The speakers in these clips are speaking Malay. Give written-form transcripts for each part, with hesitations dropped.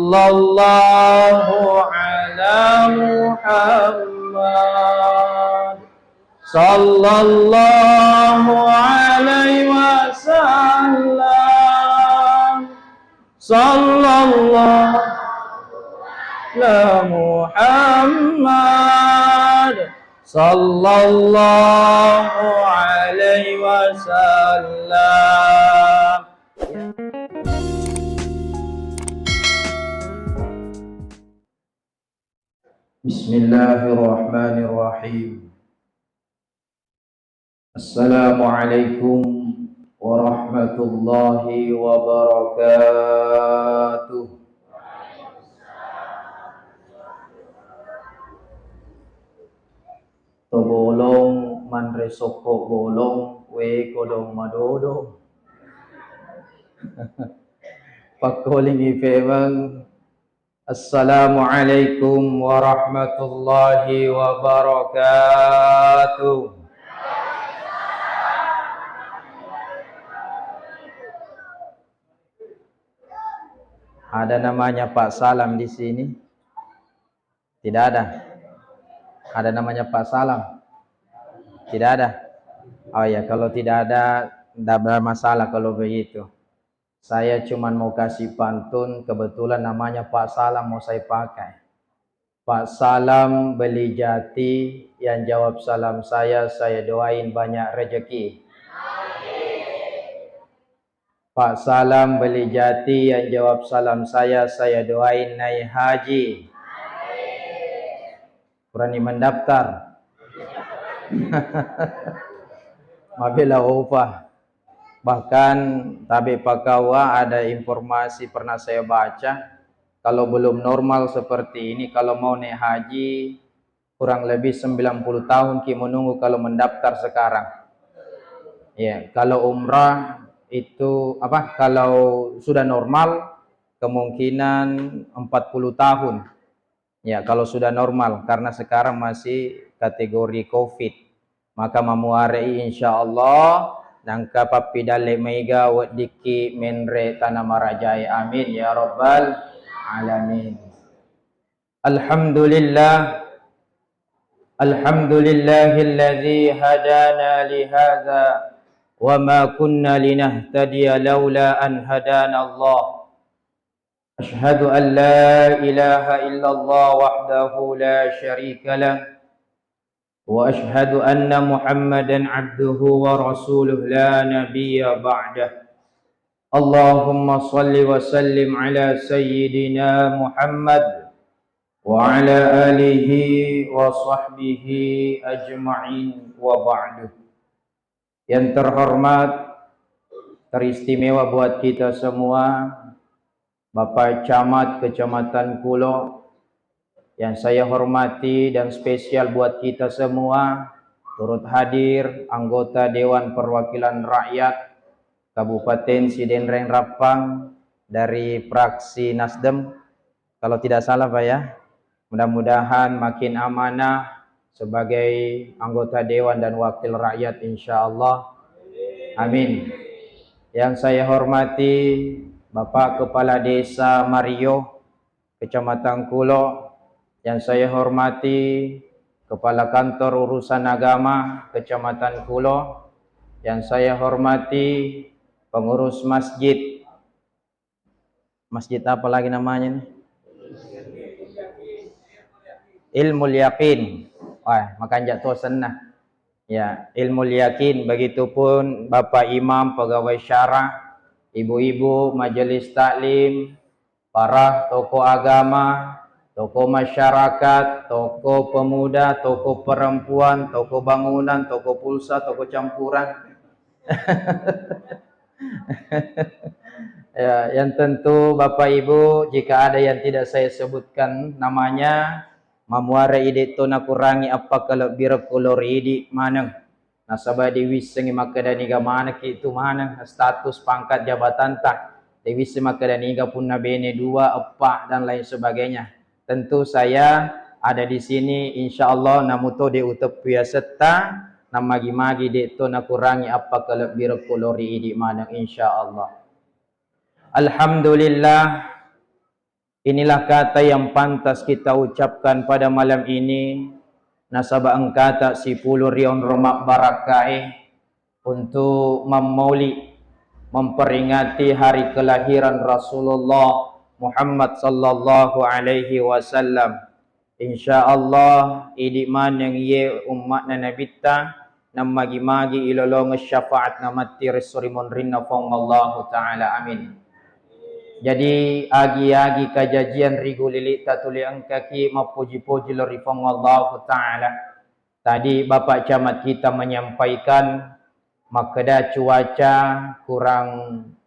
Sallallahu ala Muhammad. Sallallahu alaihi wasallam. Sallallahu ala Muhammad. Sallallahu alaihi wasallam. Bismillahirrahmanirrahim. Assalamualaikum warahmatullahi wabarakatuh. Tobolong manre soko bolong we kodong madodo. Pakoling ifemang. Assalamualaikum warahmatullahi wabarakatuh. Ada namanya Pak Salam di sini? Tidak ada. Ada namanya Pak Salam? Tidak ada. Oh ya, kalau tidak ada, tidak bermasalah kalau begitu. Saya cuma mau kasih pantun, kebetulan namanya Pak Salam mau saya pakai. Pak Salam beli jati, yang jawab salam saya doain banyak rezeki. Pak Salam beli jati, yang jawab salam saya doain naik haji. Berani mendaftar? Mabila upah. Bahkan tabi pakawa ada informasi pernah saya baca, kalau belum normal seperti ini, kalau mau naik haji kurang lebih 90 tahun ki menunggu kalau mendaftar sekarang. Ya, kalau umrah itu kalau sudah normal kemungkinan 40 tahun. Ya, kalau sudah normal, karena sekarang masih kategori Covid. Maka mamuarei insyaallah nangka papidale meiga wadiki menre tanamarajai, amin ya rabbal alamin. Alhamdulillah, alhamdulillahilladzi hadana lihadza wa ma kunna linahtadiya laula an hadana Allah. Ashhadu an la ilaha illallah wahdahu la syarika lah. وأشهد أن محمدا عبده ورسوله لا نبي بعده. اللهم صل وسلم على سيدنا محمد وعلى آله وصحبه أجمعين وبعد. Yang terhormat, teristimewa buat kita semua, Bapak Camat Kecamatan Kulo, yang saya hormati dan spesial buat kita semua, turut hadir anggota Dewan Perwakilan Rakyat Kabupaten Sidenreng Rapang dari fraksi Nasdem, kalau tidak salah Pak ya. Mudah-mudahan makin amanah sebagai anggota Dewan dan Wakil Rakyat insyaallah. Amin. Yang saya hormati Bapak Kepala Desa Mario, Kecamatan Kulo. Yang saya hormati Kepala Kantor Urusan Agama Kecamatan Kulo. Yang saya hormati pengurus masjid. Masjid apa lagi namanya nih? Ilmul Yakin. Wah, makan jatuh senah. Ya, Ilmul Yakin. Begitupun Bapak Imam, pegawai syarah, ibu-ibu, majelis taklim, para tokoh agama, tokoh masyarakat, tokoh pemuda, tokoh perempuan, tokoh bangunan, tokoh pulsa, tokoh campuran. Ya, yang tentu Bapak Ibu, jika ada yang tidak saya sebutkan namanya, mamuara ide to na kurangi apa kalau bira kolor idi manang. Nasabah diwiseng makadaniga mana itu mana status pangkat jabatan tak. Diwiseng makadaniga pun nabene dua apa dan lain sebagainya. Tentu saya ada di sini insyaallah namuto de utep serta namagi-magi de to nakurangi apa kalau biro kolori di mana insyaallah. Alhamdulillah Inilah kata yang pantas kita ucapkan pada malam ini. Nasabah angkata si puluh rion romak barakai untuk memperingati hari kelahiran Rasulullah Muhammad sallallahu alaihi wasallam. InsyaAllah idi man yang ye umat na nabita nam magi-magi ilolong syafaat namati resurimon rinna fong Allah Ta'ala amin. Jadi agi-agi kajajian rigu lilik tatuli angkaki mapuji-puji lorifong Allah Ta'ala. Tadi Bapak Camat kita menyampaikan makada cuaca kurang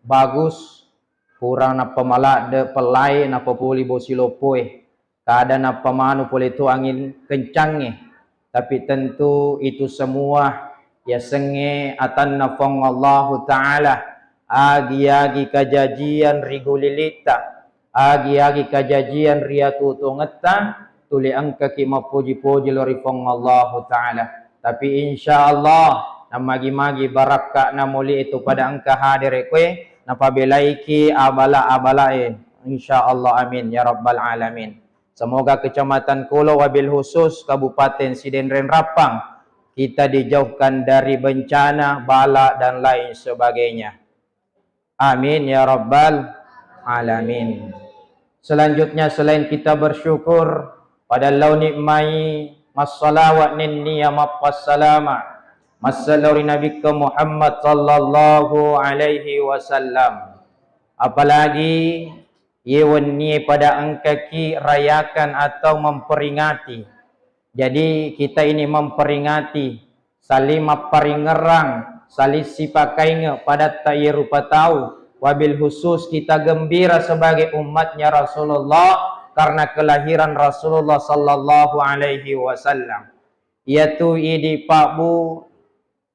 bagus, kurang napa malak de pelai napa puli bosilopoe. Keadaan apa manu boleh tu angin kencangnya. Tapi tentu itu semua ya senge atan nafong Allah Ta'ala. Agi-agi kajajian rigulilita, agi-agi kajajian riatu tungetta, tuli angka ki mapuji-puji lorifong Allah Ta'ala. Tapi insyaAllah, namagi-magi barakak namuli itu pada angka hadir kwe, napabelaiki abala-abala insyaAllah amin ya Rabbal Alamin. Semoga Kecamatan Kulo wabil khusus Kabupaten Sidenren Rapang kita dijauhkan dari bencana, bala dan lain sebagainya. Amin ya Rabbal Alamin. Selanjutnya selain kita bersyukur pada lau nikmai massalawat ninniya mappassalama massalawri Nabi Muhammad sallallahu alaihi wasallam. Apalagi yewenni pada angkaki rayakan atau memperingati. Jadi kita ini memperingati saling maparingerang salis sipakainya pada tayi rupa tahu wabil khusus kita gembira sebagai umatnya Rasulullah karena kelahiran Rasulullah sallallahu alaihi wasallam. Iaitu idi pakbu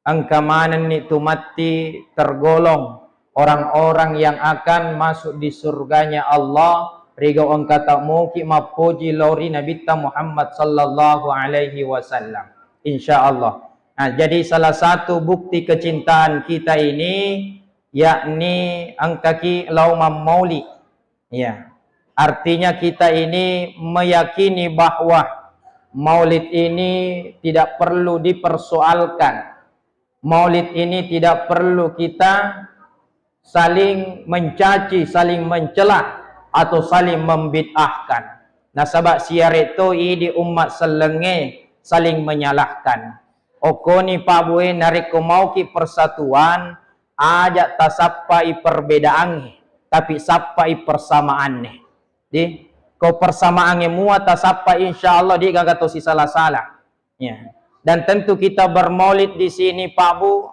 angkamanan itu mati tergolong orang-orang yang akan masuk di surganya Allah. Riga orang kata muki mapuji lori Nabi Muhammad sallallahu alaihi wasallam. Insyaallah. Nah, jadi salah satu bukti kecintaan kita ini yakni angkaki laumam mauli. Ya. Artinya kita ini meyakini bahwa maulid ini tidak perlu dipersoalkan. Maulid ini tidak perlu kita saling mencaci, saling mencela atau saling membid'ahkan. Nah, sebab siar itu di umat selenge saling menyalahkan. Okoni pabue nariko mau ki persatuan ajak tasappai perbedaan tapi sappai persamaan nih. Di kau persamaannya muat tasappai insyaallah dia gak tosi salah-salah. Ya. Dan tentu kita bermaulid di sini pabu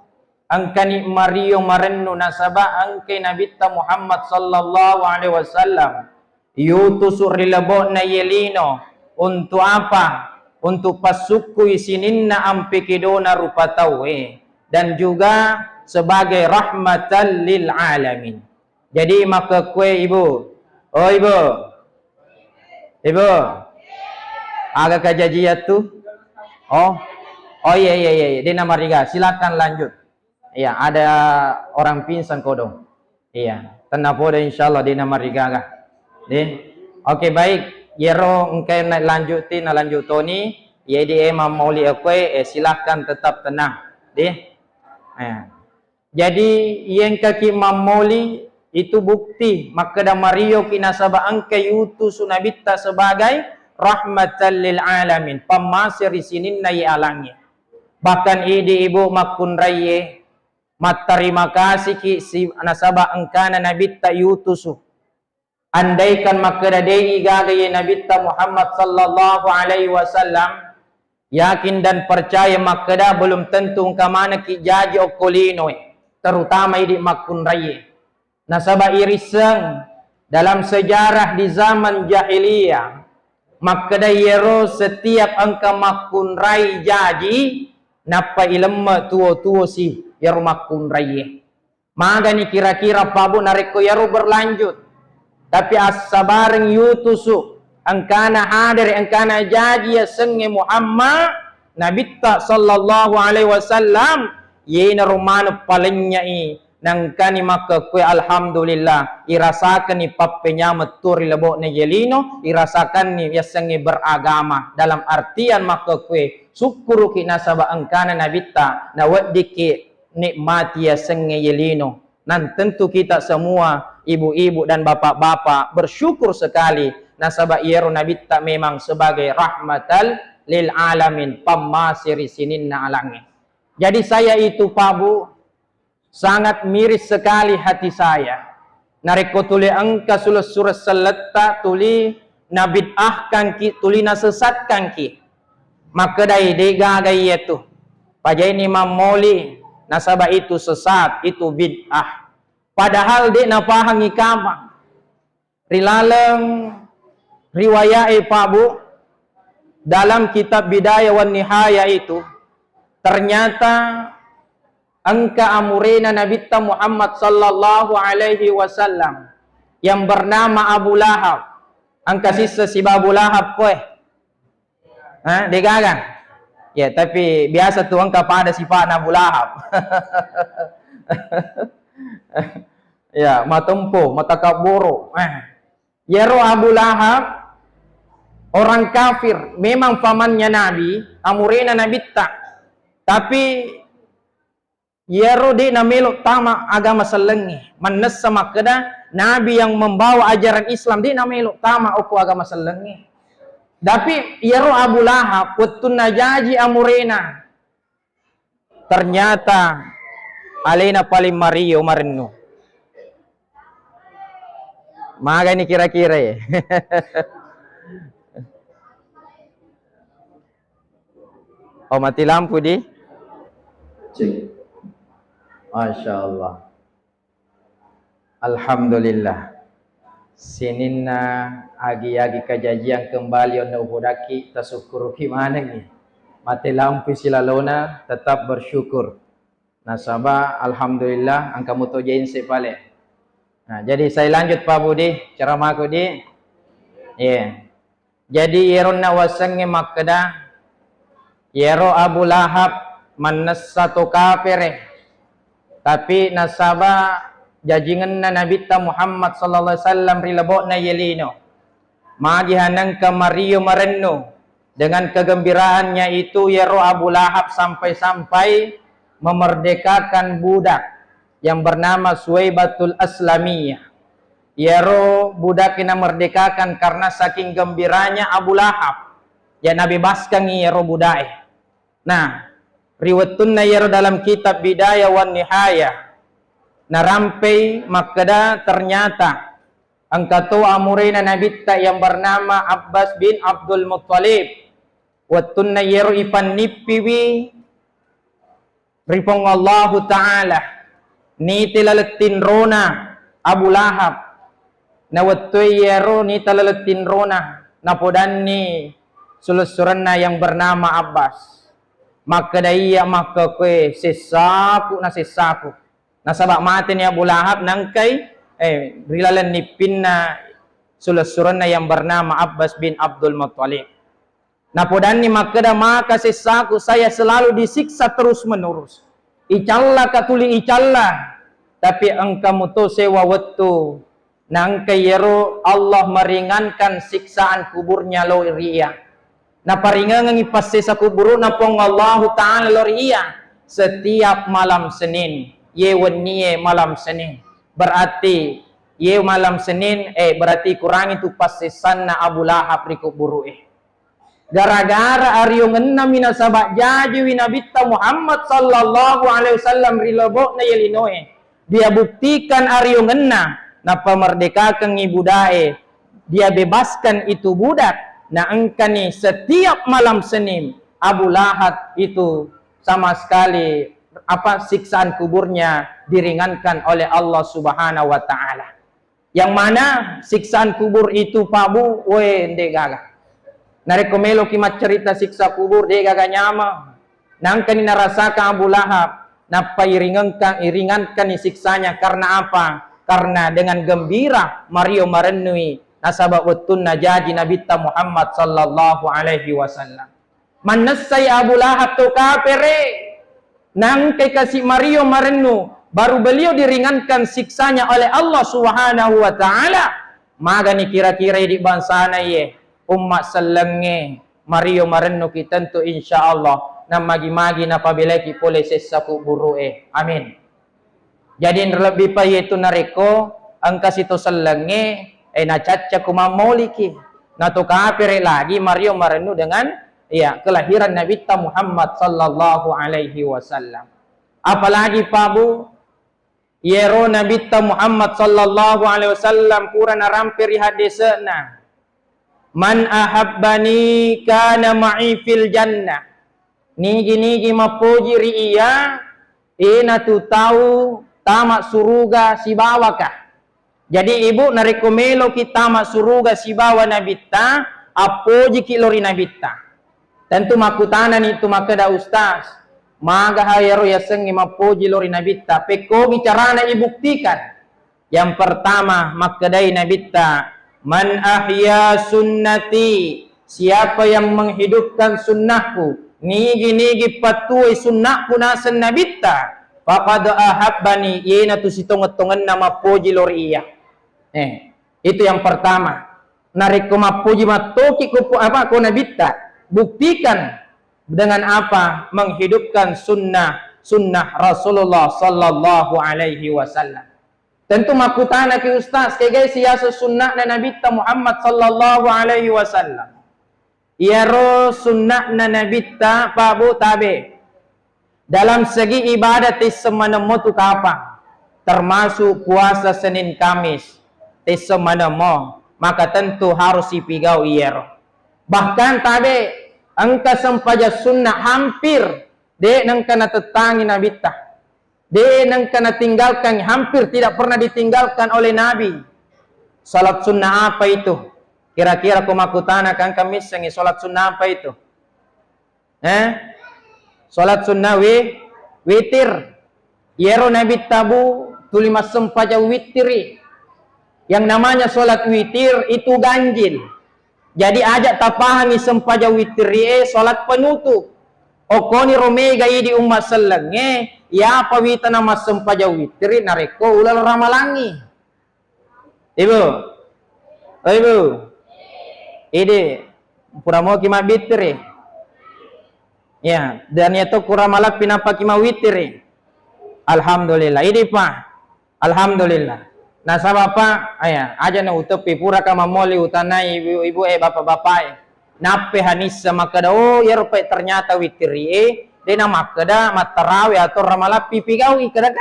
angkani Mario marennu nasaba angke Nabi Muhammad sallallahu alaihi wasallam yutusur rilabona yelino untuk apa? Untuk pasuku isininna ampikidona rupa tawe dan juga sebagai rahmatan lil alamin. Jadi maka kue ibu, oh ibu, agak kajajiat tuh, oh iya, dia nama Riga, silakan lanjut. Iya, ada orang pingsan kodong. Iya, tenang podo insyaallah dia nama Riga kah? Oke baik. Yero engkau nak lanjutin, nak lanjut Tony. Jadi Imam Mauli akui, silakan tetap tenang. Jadi yang kaki Imam Mauli itu bukti. Maka dah Mario kinasaba angkai utus sunabita sebagai rahmatan lil alamin. Pemasir isinin nai alangnya. Bahkan idi ibu makun raye. Mat terima kasih ki si nasaba angkana nabita yutusu. Andaikan makadadei gagaya Nabi Muhammad sallallahu alaihi wasallam yakin dan percaya makada belum tentu kamana ki jaji okolino terutama di makun raya. Nasaba irisang dalam sejarah di zaman jahiliyah makada yero setiap angka makun rai jaji napa ilemma tuo si yero makun raya. Maka ni kira-kira pabu nareko yero berlanjut. Tapi as-sabareng yutusu angkana hadir angkana jaji senge Muhammad Nabi sallallahu alaihi wasallam yena rumana palenya nang kani maka kue alhamdulillah irasakan ni papenya metur lebok ni jelino, irasakan ni yasangi beragama dalam artian maka kue syukur ki nasaba angkana nabita na wadiki nikmati yasangi jelino. Dan tentu kita semua ibu-ibu dan bapak-bapak bersyukur sekali nasaba iero nabita memang sebagai rahmatal lil alamin pamasiri sininna alangi. Jadi saya itu Pak Bu sangat miris sekali hati saya. Nareko tuli angka surah seleta tuli nabid'ahkan ki, tuli nasesatkan ki. Maka dai gagai itu. Pajai ni mamoli nasaba itu sesat, itu bid'ah. Padahal dia napahangi kama. Rilaleng riwayat Pak Bu dalam kitab Bidayah wan Nihayah itu ternyata angka amurena Nabi Muhammad sallallahu alaihi wasallam yang bernama Abu Lahab. Angka sisa si Abu Lahab koe. Degagan. Ya, tapi biasa tu angka pada sifat Abu Lahab. Ya, matempo, matakaburu. Yero Abu Lahab orang kafir, memang pamannya Nabi, amurena Nabi tak. Tapi yero di namelok tama agama selengi. Manes sama keda Nabi yang membawa ajaran Islam di namelok tama oku agama selengi. Tapi yero Abu Lahab wetun najaji amurena. Ternyata alena paling Mario marenu. Maga ini kira-kira ya. Oh mati lampu di. Cek. Masya Allah. Alhamdulillah. Sininna agi-agi kajajian kembali onda ubudaki tasukuru gimana nih. Mati lampu silalona tetap bersyukur. Nasabah alhamdulillah angka mutojain sepale. Nah, jadi saya lanjut Pak Budi ceramah aku di. Yeah. Jadi yeronna wasange makda yero Abu Lahab manes satu kafir. Tapi nasaba jajingan na Nabi Muhammad sallallahu alaihi wasallam rilabok na yelino. Magihanang ke Mario Mareno dengan kegembiraannya itu yero Abu Lahab sampai-sampai memerdekakan budak yang bernama Suwaibatul Aslamiyah. Yero budak yang merdekakan karena saking gembiranya Abu Lahab. Ya Nabi baskan yero budai. Nah, riwayatun yero dalam kitab Bidayah wan Nihayah. Narampai makada ternyata angkatu amurina Nabi yang bernama Abbas bin Abdul Muttalib. Watun yero ipan nipiwi ripong Allah Ta'ala. Ni tilaletin rona Abu Lahab na wattoy yero ni tilaletin rona napodan ni sulusuranna yang bernama Abbas. Maka daya maka kue sesaku na sesaku nasabak mati ni Abu Lahab nangkay rilalan ni pinna sulusuranna yang bernama Abbas bin Abdul Muttalib. Napodan ni maka sesaku saya selalu disiksa terus menerus. Icalla katuli icalla tapi engkau muto sewa wetu nang kayero Allah meringankan siksaan kuburnya lo ria na paringan ngipase sa kuburu na pong Allah Ta'ala lo ria setiap malam Senin yewen niye malam Senin berarti ye malam Senin berarti kurang itu pasisan na Abu Lahab ri kuburu gara-gara ariyo ngenna minasabak jaji winabita Muhammad sallallahu alaihi wasallam rilobok na yelinoe. Dia buktikan ariyo ngenna na pemerdekakan ibudai. Dia bebaskan itu budak na engkani setiap malam Senin Abu Lahab itu sama sekali siksaan kuburnya diringankan oleh Allah Subhanahu wa taala. Yang mana siksaan kubur itu Pak Bu ndegala. Narekomelo kimat cerita siksa kubur dia gaga nyama. Nang kani narasakan Abu Lahab napa iringankan siksanya karena apa? Karena dengan gembira Mario marenui nasabak wetun najadi Nabi Muhammad sallallahu alaihi wasallam. Manasai Abu Lahab tu kafire. Nang kay kasih Mario marenu baru beliau diringankan siksanya oleh Allah Subhanahu wa taala. Maka ni kira-kira di bansana ye umat selenge Mario marenno ki tentu insyaallah na magi-magi na pabilaki pole sesaku burue. Amin. Jadi lebih pa itu nareko angka situ selenge na caca kumamoliki na to kafir lagi Mario marenno dengan ya kelahiran Nabi Muhammad sallallahu alaihi wasallam. Apalagi Pak Bu, yero Nabi Muhammad sallallahu alaihi wasallam kurang rampir hadisna. Man ahabbani kana ma'i fil jannah. Nigi mapuji riya ina tu tahu tamak suruga si bawakah. Jadi ibu narekomelo kita tamak suruga si bawa nabita apoji kilori nabita. Tentu makutanan itu makada ustaz. Maga hayaro yasengi mapoji lori nabita. Peko bicarana ibuktikan. Yang pertama makadai nabita. Man ahya sunnati. Siapa yang menghidupkan sunnahku. Nigi patuhi sunnahku nasan nabita. Faqad ahabbani. Yena tu sitonget-tongen nama poji lori iya. Itu yang pertama. Nariko mapoji matoki ko nabita. Buktikan dengan apa? Menghidupkan sunnah Rasulullah sallallahu alaihi wasallam. Tentu makutana ki ustaz kay guys siasa sunnah na Nabi Muhammad sallallahu alaihi wasallam. Iaro sunnah na Nabi Pak Bu tabe. Dalam segi ibadat semana motu kapang termasuk puasa Senin Kamis semana mo maka tentu harus ipigau iaro. Bahkan tabe angka sempaja sunnah hampir de nang kana tetangi Nabi de nang kana tinggalkan hampir tidak pernah ditinggalkan oleh Nabi. Salat sunnah apa itu? Kira-kira kumakutana kan kami sengi salat sunnah apa itu? Salat sunnah witir. Yero Nabi tabu tulima sempaja witiri. Yang namanya salat witir itu ganjil. Jadi ajak tapahani sempaja witri salat penutup. Okoni romega di umat selenge ya pawita nama sempaja witri nareko ulal ramalangi. Ibu. Ibu. Ide pura mau kima witri. Ya, dan itu kuramalak pinapa kima witri. Alhamdulillah. Ini Pak. Alhamdulillah. Nah sama Pak, aja na utepi pura ka mamoli utanai ibu-ibu bapak-bapak. Nape hanisa makada yaro pe ternyata witri dena makada matarawi atau ramalapi pigawi kada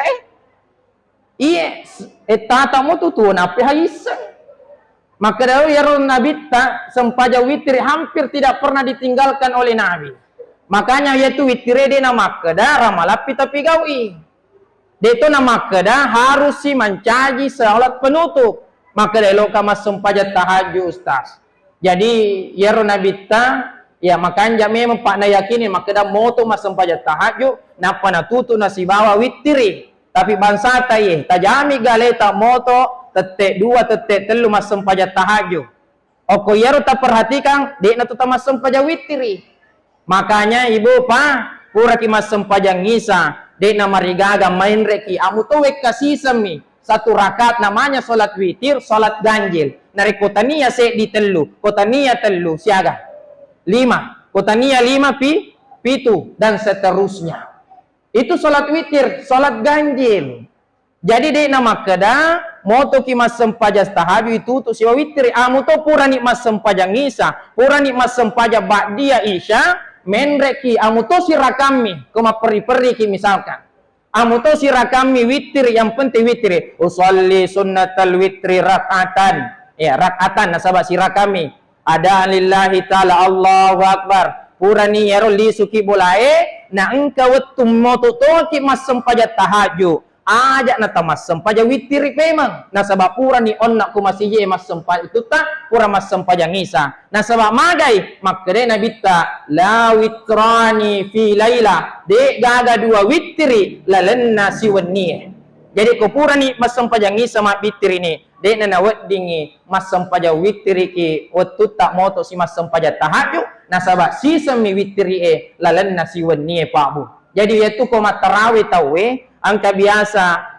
tata mo tu nape hanisa. Makada yaro nabita sempaja witri hampir tidak pernah ditinggalkan oleh Nabi. Makanya yaitu witri dena makada ramalapi tapi gawi. Itu nama kada harus si mencaji salat penutup. Maka delo kama sempaja tahajud ustaz. Jadi yaro nabita ya makanya memang pak na yakini maka da moto mas sempaja tahajud napa na tutu nasi bawa witri. Tapi bangsa taye tajami galeta moto tetek dua tetek telu mas sempaja tahajud. Oko yaro tak perhatikan dek na tuta mas sempaja witri. Makanya ibu pak pura ki mas sempaja ngisa. De nama rigaga main reki amu to wek kasisami satu rakaat namanya salat witir salat ganjil nari kotania se di telu kotania telu siaga 5 kotania 5 pitu dan seterusnya itu salat witir salat ganjil. Jadi de nama kada moto ki mas sempaja tahajud itu tu siwa witir amu to pura ni mas sempaja ngisa pura ni mas sempaja ba'dia isya menreki amuto sirakami koma peri-peri ki misalkan amuto sirakami witir yang penting witir usolli sunnatal witri rak'atan ya rak'atan nasabah sirakami ada lillahi ta'ala Allahu akbar purani yaro li suki bolae na engka wetum moto to ki mas sempaja tahajud ajak na tamas sempaja witir memang nasabah purani onna ku masih mas sempaja itu tak pura mas sempaja ngisa nasabah magai makre nabita la witrani fi laila de gaga dua witri lalenna siwenni. Jadi ko purani mas sempaja ngisa mak witri ini de na weddingi mas sempaja witri ki wetu tak moto si mas sempaja tahajud nasabah si semi witri lalenna siwenni Pak Bu. Jadi yaitu ko matarawi tawe angka biasa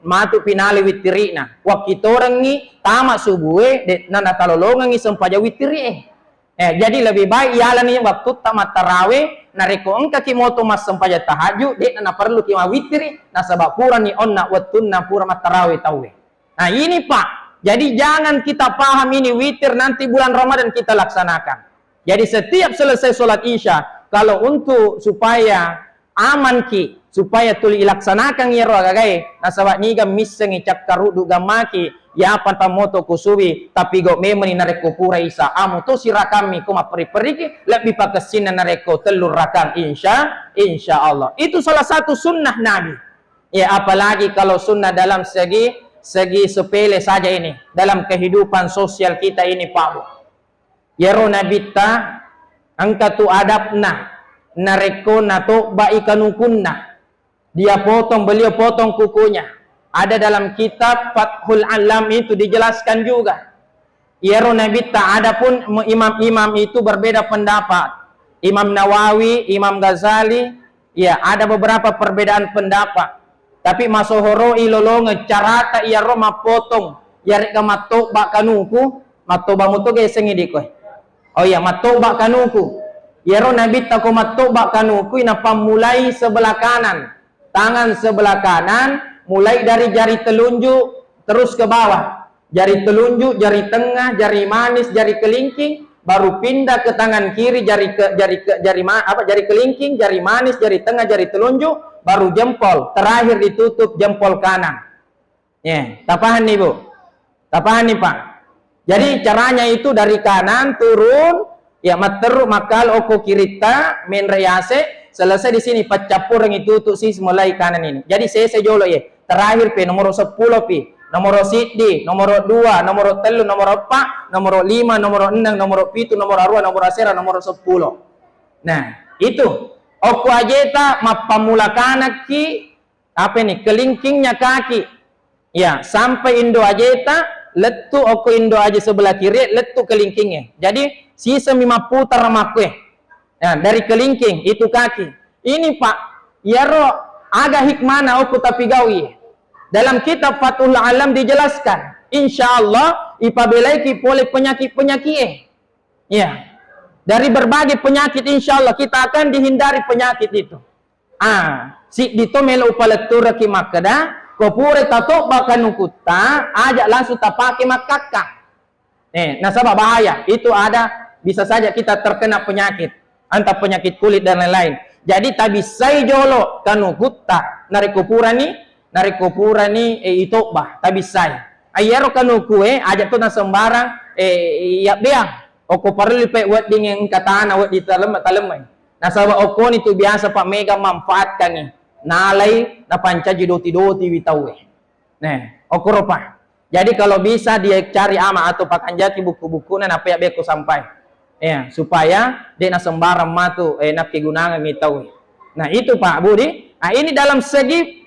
matu pinali witirina waktu orang ni tamak subuh nanda talolongan ni sempaja witiri jadi lebih baik ialah ni waktu tamat tarawih nareko engka kimoto mas sempaja tahajud dek nana perlu kima witiri nasabak pura ni onna watunna pura mat tarawih tawe. Nah ini Pak, jadi jangan kita paham ini witir nanti bulan Ramadan kita laksanakan. Jadi setiap selesai sholat isya kalau untuk supaya aman ki supaya tuli ilaksanakan yero agagai nasabak niga misengi cak karudu gamaki ya apa moto kusubi tapi go memani nareko pura isa amu to sirakami kuma peri-periki lebih pakesina nareko telur rakam insya Allah. Itu salah satu sunnah Nabi. Ya apalagi kalau sunnah dalam segi sepele saja ini dalam kehidupan sosial kita ini Pak Bu. Yero Nabi ta angkatu adabna nareko nato baikanunkunna beliau potong kukunya. Ada dalam kitab Fathul Alam itu dijelaskan juga. Yero Nabi ta adapun imam-imam itu berbeda pendapat. Imam Nawawi, Imam Ghazali, ya ada beberapa perbedaan pendapat. Tapi masohoro ilolonge carata iya roma potong yari ka mato ba kanuku, mato ba muto ge sengi dikoy. Oh iya mato ba kanuku. Yero Nabi ta ko mato ba kanuku ina pamulai sebelah kanan. Tangan sebelah kanan mulai dari jari telunjuk terus ke bawah. Jari telunjuk, jari tengah, jari manis, jari kelingking, baru pindah ke tangan kiri jari kelingking, jari manis, jari tengah, jari telunjuk, baru jempol. Terakhir ditutup jempol kanan. Ya, tapahan nih Bu. Tapahan nih Pak. Jadi caranya itu dari kanan turun, ya materu makal oko kirita men rease, selesai di sini pacapur yang itu tuh sis mulai kanan ini. Jadi saya jolo ya. Terakhir P nomor 10 P, nomor sidi, nomor 2, nomor 3, nomor 4, nomor 5, nomor 6, nomor 7, nomor 2, nomor 10, nomor 10. Nah, itu. Oku ajeta mapamulakana ki apa nih? Kelingkingnya kaki. Ya, sampai indo ajeta letu oku indo aja sebelah kiri, letu kelingkingnya. Jadi sisa 5 putar makwe. Ya, dari kelingking itu kaki. Ini Pak, yaro agak hikmana oku tapi gawi. Dalam kitab Fathul Alam dijelaskan, insya Allah ipabelaiki boleh penyakit-penyakit. Ya, dari berbagai penyakit insya Allah kita akan dihindari penyakit itu. Si dito melo upaletura ki makada, kopure tato bahkan ukutta, ajak langsung tapake makaka. Nasabah bahaya. Itu ada bisa saja kita terkena penyakit, antara penyakit kulit dan lain-lain. Jadi tabi sai jolo kanukutta nari kupurani itu bah tabi sai ayero kanukue aja tuh na sembarang ya biang oko perlu pe wet dingin katana wet di talemai nasaba oko itu biasa Pak Mega manfaatkan nih nalai na pancaji doti witawe nah oko ropa. Jadi kalau bisa dia cari ama atau Pak Anjaki buku-buku na apa ya beko sampai ya supaya dia na sembarang matu nak kegunaan ngitawe. Nah itu Pak Budi. Nah ini dalam segi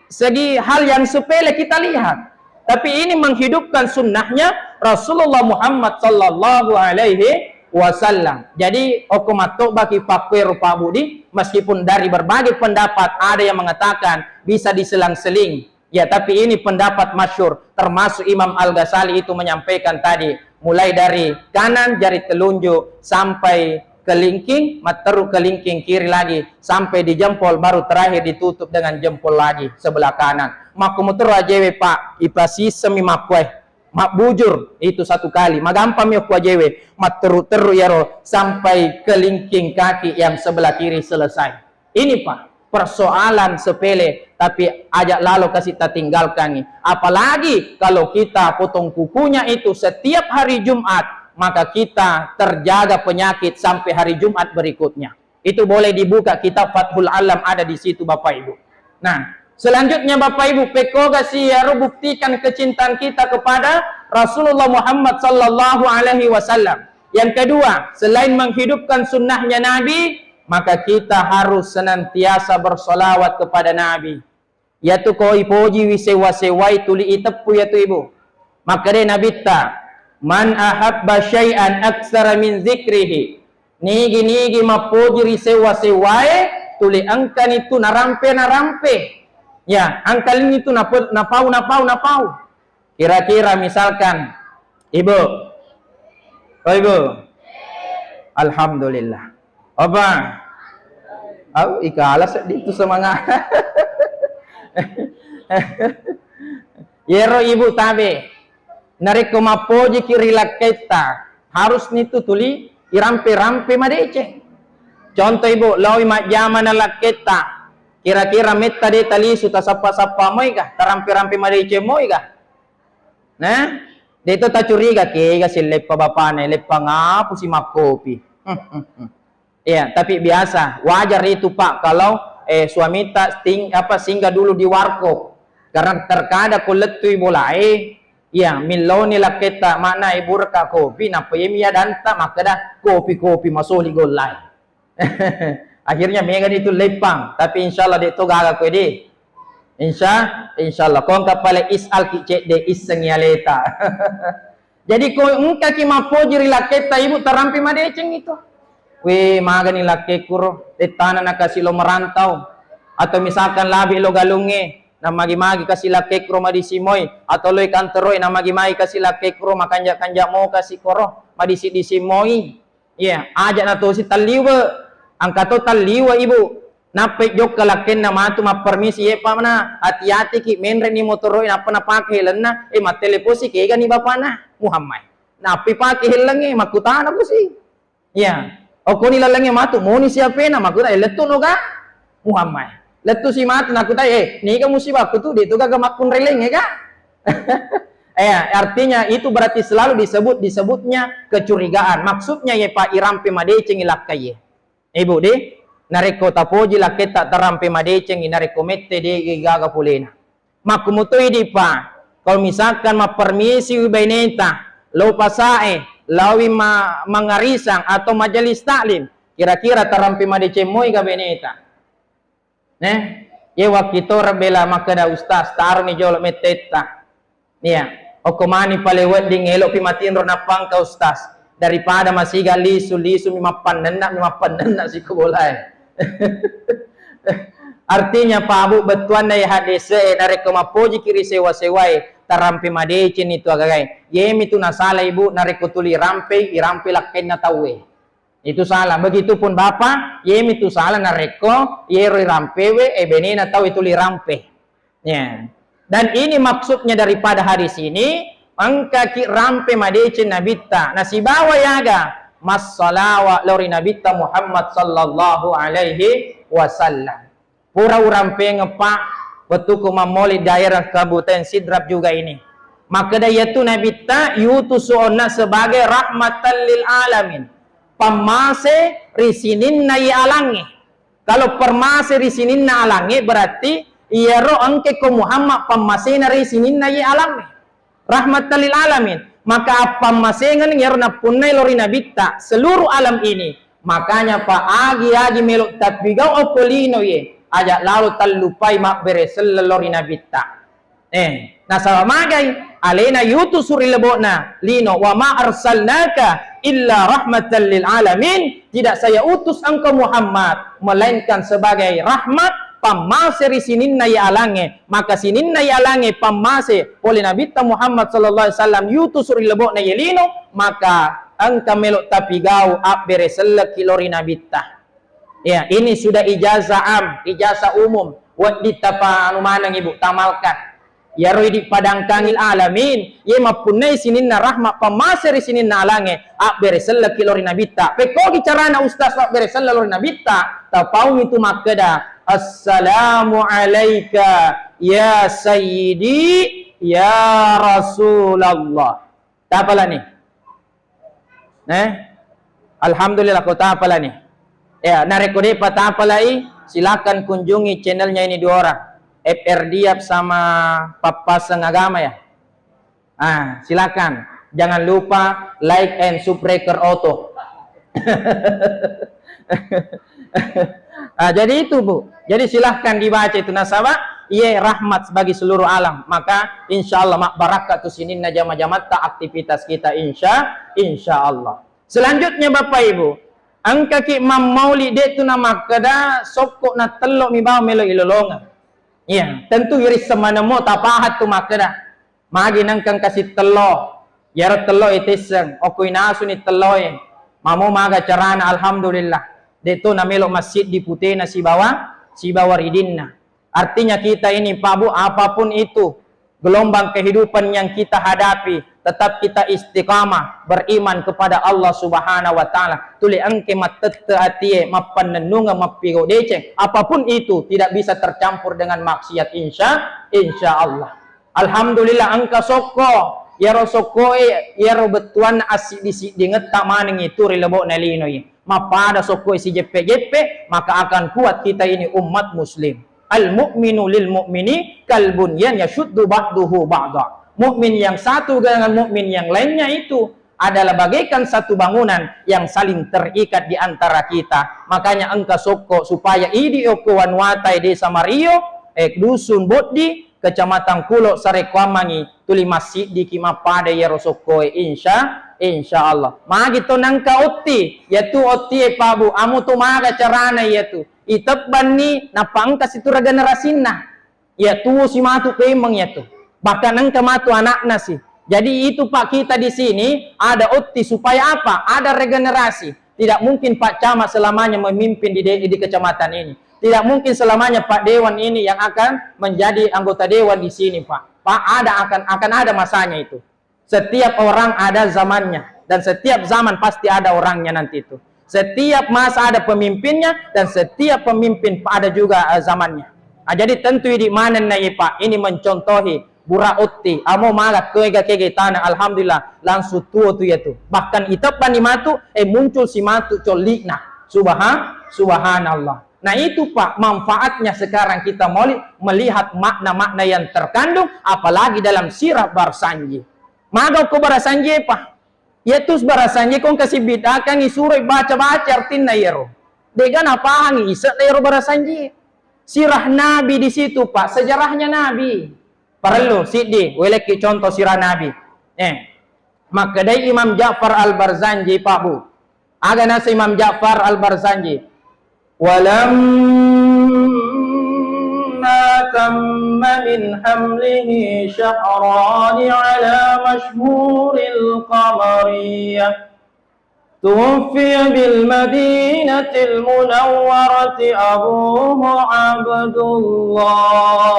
hal yang sepele kita lihat, tapi ini menghidupkan sunnahnya Rasulullah Muhammad sallallahu alaihi wasallam. Jadi okumato bagi pakwe rupa Budi, meskipun dari berbagai pendapat ada yang mengatakan bisa diselang-seling ya, tapi ini pendapat masyhur, termasuk Imam Al-Ghazali itu menyampaikan tadi mulai dari kanan jari telunjuk sampai kelingking, materu kelingking kiri lagi sampai di jempol, baru terakhir ditutup dengan jempol lagi sebelah kanan. Makumutur ajewe Pak, ipasi semi makweh, mak bujur itu satu kali, magampam ya kuajewe, materu yaro sampai kelingking kaki yang sebelah kiri selesai. Ini Pak, persoalan sepele, tapi ajak lalu kasih kita tinggalkan nih. Apalagi kalau kita potong kukunya itu setiap hari Jumat, maka kita terjaga penyakit sampai hari Jumat berikutnya. Itu boleh dibuka kitab Fathul Alam, ada di situ Bapak Ibu. Nah, selanjutnya Bapak Ibu, pekoga siyaru buktikan kecintaan kita kepada Rasulullah Muhammad sallallahu alaihi wasallam. Yang kedua, selain menghidupkan sunnahnya Nabi, maka kita harus senantiasa bersolawat kepada Nabi. Yaitu koi poji wisewa-sewai tuli itepu yaitu Ibu. Maka dia Nabi ta man ahabba syai'an aksara min zikrihi, nigi mapoji risewa-sewae tuli angkan itu narampe Ya, angkal ini tuh napau. Kira-kira misalkan, Ibu. Oh, Ibu. Alhamdulillah. Apa? Aku ikalas itu semangat. Yero Ibu tabe. Nareko mapoji kirila kita. Harus nitu tuli irampe-rampe madece. Contoh Ibu, lawi majama na laketa. Kira-kira metta de tali suta sapa-sapa moy kah? Tarampe-rampe madece moy kah? Nah, dito ta curiga kega si lepa bapana, lepa ngapu si makopi. Iya, tapi biasa, wajar itu Pak kalau suami tak singgah dulu di warkop. Karena terkadang kuletui mulai, ya miloni laketa mana ibu reka kopi, napa ya danta maka dah kopi masoli golai. Akhirnya megan itu lepang, tapi insyaallah de to gaga ko de. Insyaallah kong kapale isal ki cek de iseng yaleta. Jadi ko engka ki mapoji laketa ibu tarampi madeceng itu. We magani laki kuro tetana na kasi lo merantau atau misalkan labi lo galunge na magi-magi kasi laki kuro madisi moy atau lo ikan teroy na magi-magi kasi laki kuro makanja mo kasi koro madisi moy. Iya, aja na to si taliwa angka to taliwa ibu napay jok kalakin na matu mapermisi pa mana hati-hati ki menre ni motoroy na panapake helan na mateleposi kega ni bapana Muhammad napi pake helang makutana po si. Iya. O kung nilalangya matu, muni siya pena, makuta, leto no ka? Muhammad. Leto si matu, nakuta, ni ka musibah, kutu, dito ka gamakun releng, ka? Artinya itu berarti selalu disebutnya kecurigaan. Maksudnya ya Pak irampe madeceng ilakay. Ibu de, nareko tapoji laketa tarampe madeceng inareko mette de gaga pulena. Makumutoy di Pak, kalau misalkan mapermisi wibaineta, lo pasae, lawi mangarisang atau majelis taklim kira-kira tarampi madece moy ka beneta ye wakito rabela makada ustaz taruh ni jolo meteta ya o komani pale wedding elo pimatinro na pangka ustaz daripada masiga lisu mi mapanenna si kubolay. Artinya pabu betuan na hadise nareko mapoji kiri sewa-sewai tarampe madecen itu agagay. Yemi itu nasala ibu nareko tuli irampe lakken na tawe. Itu salah. Begitupun Bapak, yemi itu salah nareko yero irampewe benena tawe tuli rampe. Ya. Dan ini maksudnya daripada hadis ini, angka ki rampe madecen nabita. Nasibawa yaga massalawa lori nabita Muhammad sallallahu alaihi wasallam. Pura urampe ngepak betul kumamoli daerah Kabupaten Sidrap juga ini. Maka daya tu nabita yutusuonna sebagai rahmatan lil alamin. Pamase risinin na alangi. Kalau permase risinin na alangi berarti iyaro angke ko Muhammad pamase na risinin na alangi. Rahmatan lil alamin. Maka pamasengan iyaro na punay lori nabita seluruh alam ini. Makanya pa agi melok tatbigau opolino ye. Ajak lalu talupai mak beresel lori nabita. Nasawa magay alena yutusuri lebokna lino wa ma arsalnaka illa rahmatan lil alamin. Tidak saya utus engkau Muhammad melainkan sebagai rahmat pamase risininna ya alange. Maka sininna ya alange pamase oleh nabita Muhammad sallallahu alaihi wasallam yutusuri lebokna yelino maka engkau melok tapigau ab beresel kilori nabita. Ya, ini sudah ijazah ijazah umum. Wat ditapa anu manang ibu tamalkan. Ya roi di padang kangil alamin. Ye mapunai sininna rahmat pamaseri sininna alange. Ak beresel kilori nabita. Peko gicarana ustaz ak beresel lori nabita. Tapau itu makeda. Assalamu alayka ya sayyidi ya Rasulullah. Tapalah nih. Alhamdulillah kau tapalah nih. Ya, narekode patapalai, silakan kunjungi channelnya ini dua orang, FR Diab sama Papasan Agama ya. Silakan, jangan lupa like and subscribe auto. Jadi itu Bu, jadi silahkan dibaca itu nasabah, iya rahmat bagi seluruh alam. Maka insya Allah mak barakat sini najama-jamat aktivitas kita insya Allah. Selanjutnya Bapak Ibu. Angka ki mam maulid itu nama kada sokok na telok mi bawa melo ilolonga. Iya, tentu iris semana mo tapahat tu makada. Magi nang kang kasih telo. Yara telo itiseng. Oku inasu ni telo eh. Mamu maga carana alhamdulillah. Deto na melok masjid di Putena si bawah ridinna. Artinya kita ini Pak Bu, apapun itu gelombang kehidupan yang kita hadapi, tetap kita istiqamah beriman kepada Allah Subhanahu wa taala. Tuli angke matette atie mapanenunga mapigo deceng. Apapun itu tidak bisa tercampur dengan maksiat insya Allah. Alhamdulillah angka soko yaro sokoe yaro betuan asik disik dinget tamaning itu rilebo nalino ye. Mapada sokoe si JP maka akan kuat kita ini umat muslim. Al mu'minu lil mu'mini kal bunyan yashuddu ba'duhu ba'da. Mukmin yang satu dengan mukmin yang lainnya itu adalah bagaikan satu bangunan yang saling terikat di antara kita. Makanya engkau soko supaya idi okuan watai desa Mario dusun Boddi kecamatan Kulo Sarekwamangi tuli masjid di Kimapada ya rosokoe insya Allah. Magi to nangka otti yaitu otti Pak Bu amu to maga carana yaitu itebban ni napangkas itu regenerasinya ya tu si matu kemeng ya tu bahkan engkau matu anaknya sih. Jadi itu Pak kita di sini ada otti supaya apa? Ada regenerasi. Tidak mungkin Pak Camat selamanya memimpin di kecamatan ini. Tidak mungkin selamanya Pak Dewan ini yang akan menjadi anggota Dewan di sini Pak. Pak akan ada masanya itu. Setiap orang ada zamannya dan setiap zaman pasti ada orangnya nanti itu. Setiap masa ada pemimpinnya dan setiap pemimpin ada juga zamannya. Jadi tentu di mana nih Pak ini mencontohi bura utti amo maga kega tanah alhamdulillah langsung tua tu ya tu. Bahkan itapan di matu muncul si matu colikna subhanallah. Nah itu Pak manfaatnya sekarang kita melihat makna-makna yang terkandung apalagi dalam sirah Barsanji. Maga ko Barsanji Pak. Yaitu barasannya kong kasih bid'ah kan isurai baca-baca artinya yero. Degan apa hangi isa yero barasanji. Sirah Nabi di situ Pak, sejarahnya Nabi. Perlu sidi, weleki contoh sirah Nabi. Maka dari Imam Ja'far Al-Barzanji Pak Bu. Aga nasa Imam Ja'far Al-Barzanji. تم من حمله شهران على مشهور القمرية توفي بالمدينة المنورة أبوه عبد الله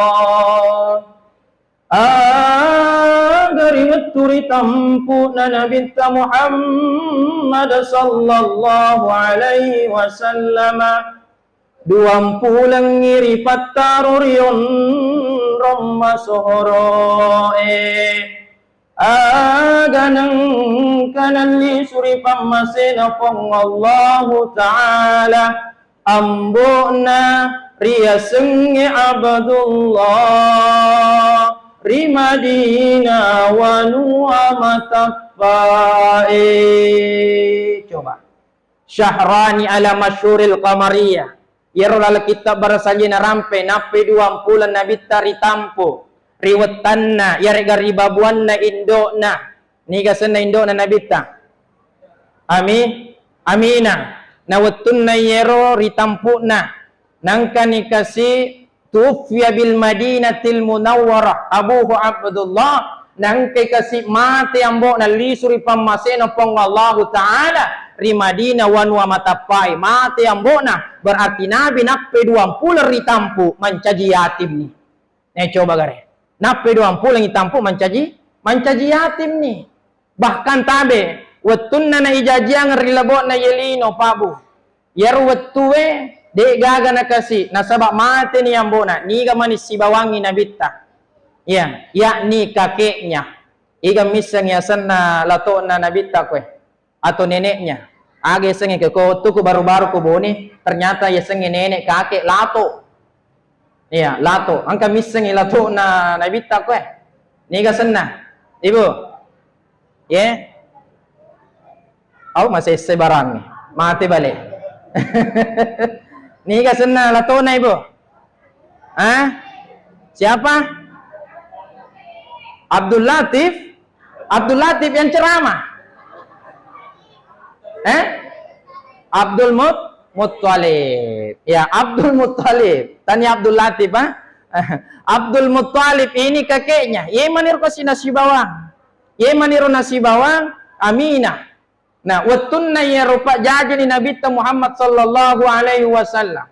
dari turi tampu Nabi Muhammad sallallahu alaihi wasallam 20 ngiri patarurion romma sohoroe aganang kanan li suri pamasena pong Allah Ta'ala ambona riasengi Abdullah rimadina wanua mataffae. Coba syahrani ala masyuril qamariyah yero lala kitab barasanji na rampe nape 20 nabi tari tampo riwetanna yare garibabuan na indo na niga sana indo na nabita amina na wetun na yero ritampu na nangka nikasi tufiya bil madinatil munawwarah abuhu Abdullah nangke kasi mati ambo na lisuri pamaseno pong Allah Ta'ala rimadina wanwa matapai mati ambo na berarti Nabi nape 20 ritampu mencaji yatim nih. Coba gare nape 20 ritampu mencaji yatim nih. Bahkan tabe wetunna na ijajiang rilabot na yelino pabu yer wetuwe de gaga na kasi nasabak mati ni ambo na niga manis si bawangi nabita ya yakni kakeknya iga misang yasan na lato na nabita kwe atau neneknya age sengi ke kotu ku baru-baru ku boni ternyata ya sengi nenek kakek lato iya lato angka misang lato na nabita kwe niga senna ibu ya masih sebarang nih mati balik niga senna lato na ibu siapa Abdul Latif yang ceramah. Abdul Muttalib. Ya, Abdul Muttalib. Tanya Abdul Latif, Abdul Muttalib ini kakeknya. Ia maniru kasih nasi bawang. Ia maniru nasi bawang Aminah. Nah, watunna ya rupa jajani Nabi Muhammad sallallahu alaihi wasallam.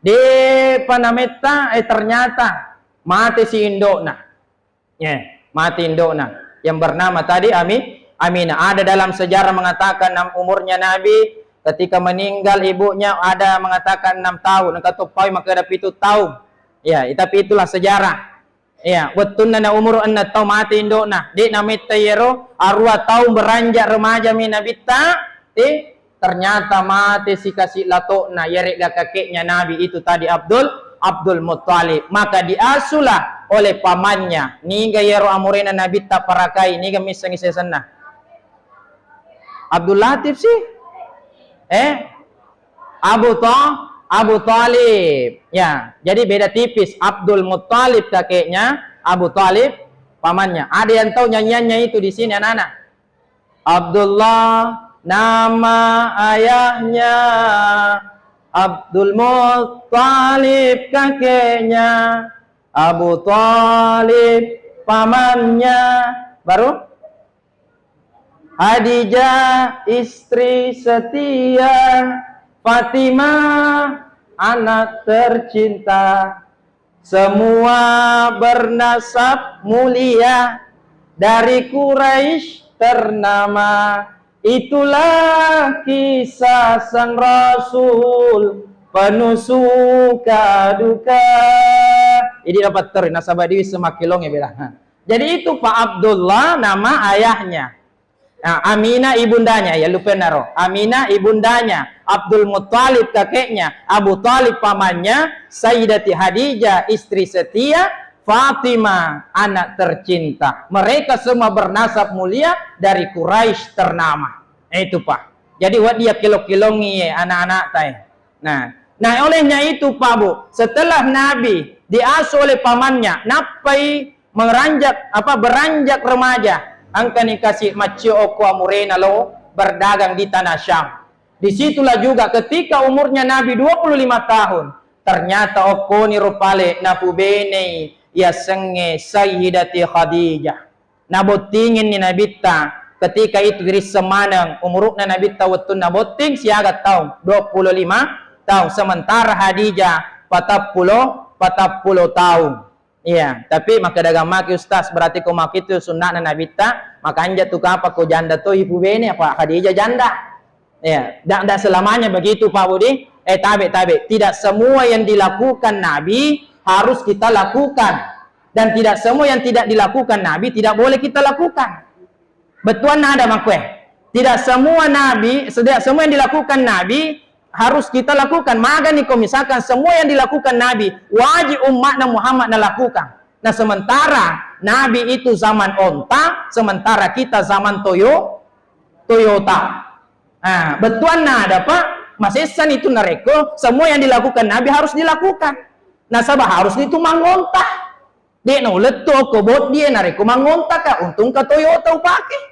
De panameta ternyata mati si indokna. Mati indokna yang bernama tadi Aminah. Ada dalam sejarah mengatakan umurnya Nabi ketika meninggal ibunya ada mengatakan 6 tahun, kata pai maka ada 7 tahun. Ya, tapi itulah sejarah. Ya, watunna na umur anna tau mati indokna. Di namita yero arwah tahun beranjak remaja minabita. Ternyata mati si kasih latokna yerek kakeknya Nabi itu tadi Abdul Muttalib. Maka diasulah oleh pamannya. Niga yero amurena nabita parakai. Niga misang isesana. Abdul Latif sih. Abu Talib. Ya, jadi beda tipis. Abdul Muttalib kakeknya, Abu Talib pamannya. Ada yang tahu nyanyiannya itu di sini anak-anak? Abdullah nama ayahnya, Abdul Muttalib kakeknya, Abu Talib pamannya. Baru Khadijah istri setia, Fatimah anak tercinta, semua bernasab mulia, dari Quraisy ternama. Itulah kisah sang Rasul, penuh suka duka. Ini dapat nasabah dewi semakilong ya bela. Jadi itu Pak Abdullah nama ayahnya. Nah, Aminah ibundanya, ya lupa naro. Aminah ibundanya, Abdul Muttalib kakeknya, Abu Talib pamannya, Sayyidati Khadijah istri setia, Fatimah anak tercinta. Mereka semua bernasab mulia dari Quraisy ternama. Itu Pak. Jadi what dia kilo-kilongi anak-anak tay. Nah olehnya itu Pak Bu, setelah Nabi diasuh oleh pamannya, napai beranjak remaja. Angka ni kasih macio oko amurena lo berdagang di tanah Syam. Disitulah juga ketika umurnya Nabi 25 tahun. Ternyata oko ni rupale napubene ya senge Sayyidati Khadijah. Nabotingin ni Nabita ketika itu diri semanang umurukna Nabita watun naboting siaga tahun 25 tahun. Sementara Khadijah 40 tahun. Iya, tapi maka dagang maki ustaz berarti kau maki itu sunnah Nabita, maka anja tu apa kau janda tu ibu bene apa Khadijah janda. Ya, tidak selamanya begitu Pak Budi. Tabe. Tidak semua yang dilakukan Nabi harus kita lakukan, dan tidak semua yang tidak dilakukan Nabi tidak boleh kita lakukan. Betuan ada makwe. Tidak semua yang dilakukan Nabi harus kita lakukan. Maka nih kalau misalkan semua yang dilakukan Nabi wajib umat Muhammad lakukan. Nah sementara Nabi itu zaman onta, sementara kita zaman Toyota. Nah betuan ada Pak, masesan itu nareko semua yang dilakukan Nabi harus dilakukan. Nah sabah harus itu mangonta. Dia no leto kobot dia nareko mangonta kah untung ke Toyota pakai.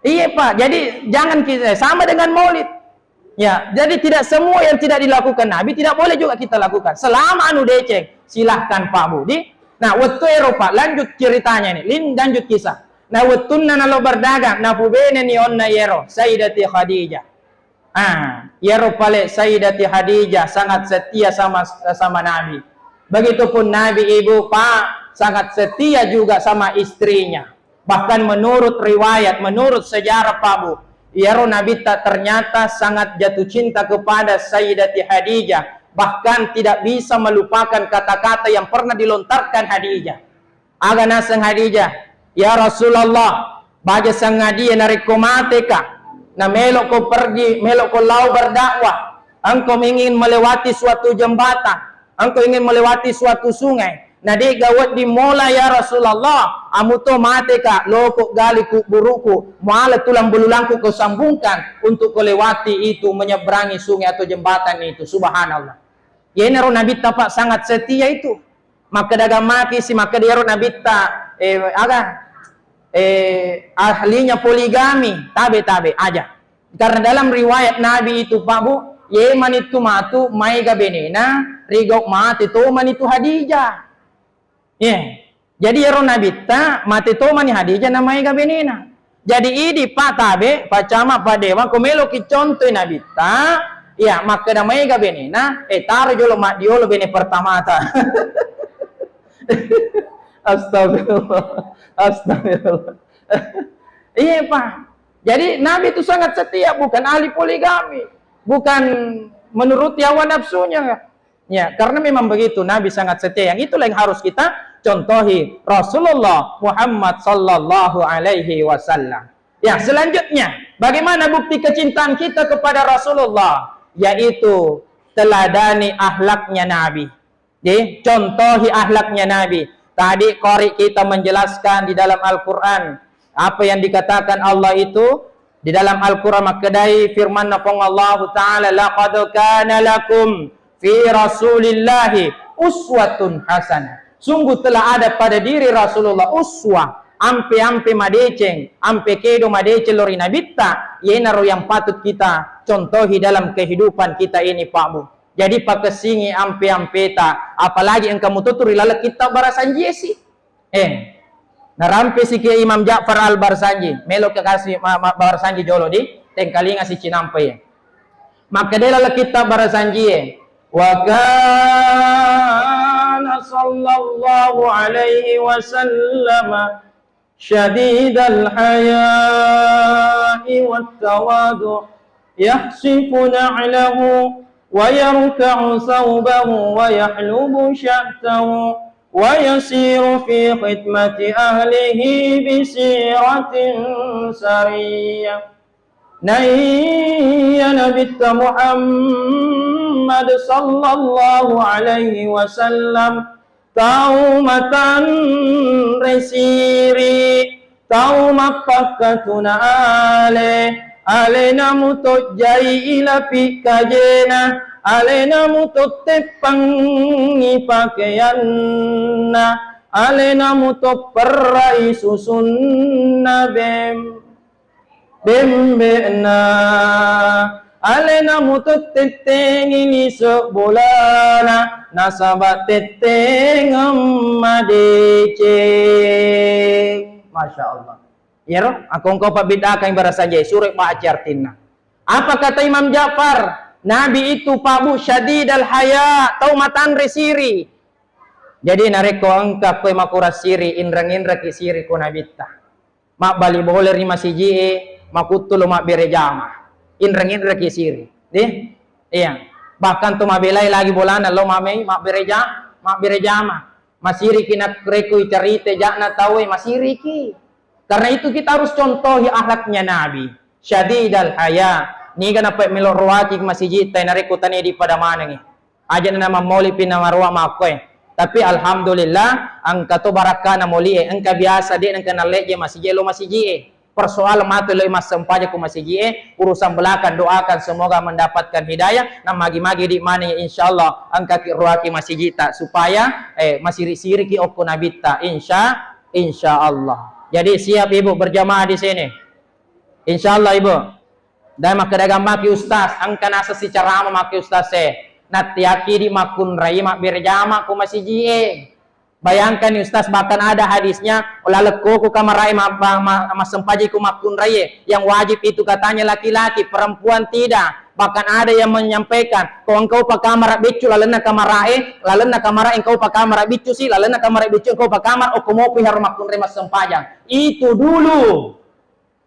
Iya Pak, jadi jangan kita sama dengan Maulid. Ya, jadi tidak semua yang tidak dilakukan Nabi tidak boleh juga kita lakukan. Selama anu deceng, silahkan Pak Budi. Nah, waktu Eropa lanjut ceritanya ini, lanjut kisah. Nah, watunna nalo berdagang, nafubene ni onna yero, Sayyidati Khadijah. Yero pale Sayyidati Khadijah sangat setia sama Nabi. Begitupun Nabi ibu Pak sangat setia juga sama istrinya. Bahkan menurut riwayat, menurut sejarah Pak Bu, Yaro Nabi ternyata sangat jatuh cinta kepada Sayyidati Khadijah. Bahkan tidak bisa melupakan kata-kata yang pernah dilontarkan Khadijah. Aga nasang Khadijah, ya Rasulullah, baja sangadia nariko mateka. Na melok ko pergi, melok ko lau berdakwah. Engkau ingin melewati suatu jembatan, engkau ingin melewati suatu sungai. Nadi gawat di mola ya Rasulullah, amuto mate ka loko galiku buruku, muala tulang belulangku kau sambungkan untuk kau lewati itu, menyeberangi sungai atau jembatan itu. Subhanallah. Ya ini Nabi tapak sangat setia itu. Maka dagang maki si maka dia Nabi ahlinya poligami, tabe aja. Karena dalam riwayat Nabi itu Pak Bu, ye manitu matu maiga benena rigok mati to manitu Hadijah. Jadi yaro nabita mati to mani Hadijah na maiga benena. Jadi idi pak tabe pacama padewa komelo ki contoh nabita ya maka na maiga benena taro jolo mak diolo bene pertama ta. Astagfirullah. Astagfirullah. Iya Pak. Jadi Nabi itu sangat setia, bukan ahli poligami, bukan menuruti hawa nafsunya. Ya, karena memang begitu Nabi sangat setia. Yang itulah yang harus kita contohi Rasulullah Muhammad sallallahu alaihi wasallam. Ya, selanjutnya, bagaimana bukti kecintaan kita kepada Rasulullah? Yaitu teladani akhlaknya Nabi. Jadi, contohi akhlaknya Nabi. Tadi qari kita menjelaskan di dalam Al-Qur'an apa yang dikatakan Allah itu di dalam Al-Qur'an makadai firman Allah Ta'ala laqad kana lakum fi rasulillahi uswatun hasanah. Sungguh telah ada pada diri Rasulullah uswah ampe madeceng ampe kedo madece lori nabita yenaro yang patut kita contohi dalam kehidupan kita ini Pak Bu. Jadi pakai singi ampe ta apalagi engkau tuturi lala kita barasanji sih. Narampe si Kiai Imam Ja'far Al-Barsanji, melo kekasih Barsanji jolo di tengkalinga si Cinampe. Maka dia lala kita Barsanji. Wa kana sallallahu alaihi wasallam syadidal haya'i wat tawadu yahsifu na'lahu wa yarka'u thawbahu wa yahlubu sya'tahu ويسير في خدمة أهله بسيرة سرية نيا نبت محمد صلى الله عليه وسلم تومة رسيري تومة فكتنا علينا متجي إلى بكجنا alena mutotte pangi pakaianna alena muto perai susunna bembena alena mutotte tengi sebulana nasabat teteng madece. Masya Allah. Ya roh, aku engkau pabidakan berasa jay surat ma'ajartinna. Apa kata Imam Ja'far? Nabi itu Pak Bu syadidal haya taumatan resiri. Jadi nareko angka kue makura siri inrang-inra ki siri ko nabita. Mak bali boleh rima siji makutulo mak berejama. Inrang-inra ki siri. Iya. Bahkan tu mabelai lagi bolana lo mame mak berejama. Masiri kina kreko carite jakna tawe masiri ki. Karena itu kita harus contohi akhlaknya Nabi. Syadidal haya. Ni kan apa melo ruwati masjid tay nareko tani di pada mana ni aja na mamoli pinamarwa makoy tapi alhamdulillah ang kato baraka na moli angka biasa din ang kanaleje masjid lo masjid persoalan matu lo mas sempaja ku masjid urusan belakang doakan semoga mendapatkan hidayah na magi-magi di mana insyaallah angka ki ruwati masjid tak supaya masiri-siri ki okko nabita insyaallah. Jadi siap ibu berjamaah di sini insyaallah ibu. Dan maka dagang maki ustaz angka nasa si carama maki ustaz natiaki di makun rai mak berjama ku masih jie. Bayangkan nih ustaz bahkan ada hadisnya ulaleko ku kamarai mas sempaji ku makun rai yang wajib itu katanya laki-laki perempuan tidak. Bahkan ada yang menyampaikan kau engkau pak kamar bicu lalena kamarai engkau pak kamar bicu sih lalena kamar bicu engkau pak kamar okumopi harum makun rai mas sempajang itu dulu.